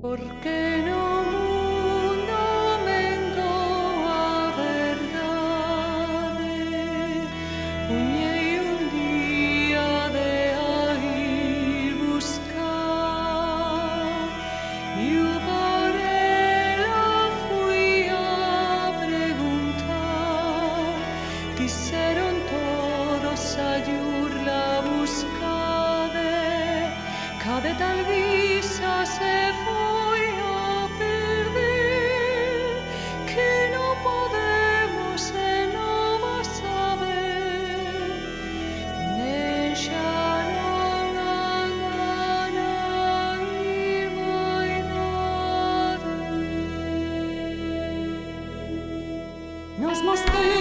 Porque no mundo vengo a verdade, puñei un día de a ir buscar, y por ela fui a preguntar, quixeron todos a llurla buscade, cade tal visa se foi a perder, que no podemos e non va saber, nen xa non andan a ir moidade. Nos mosteiros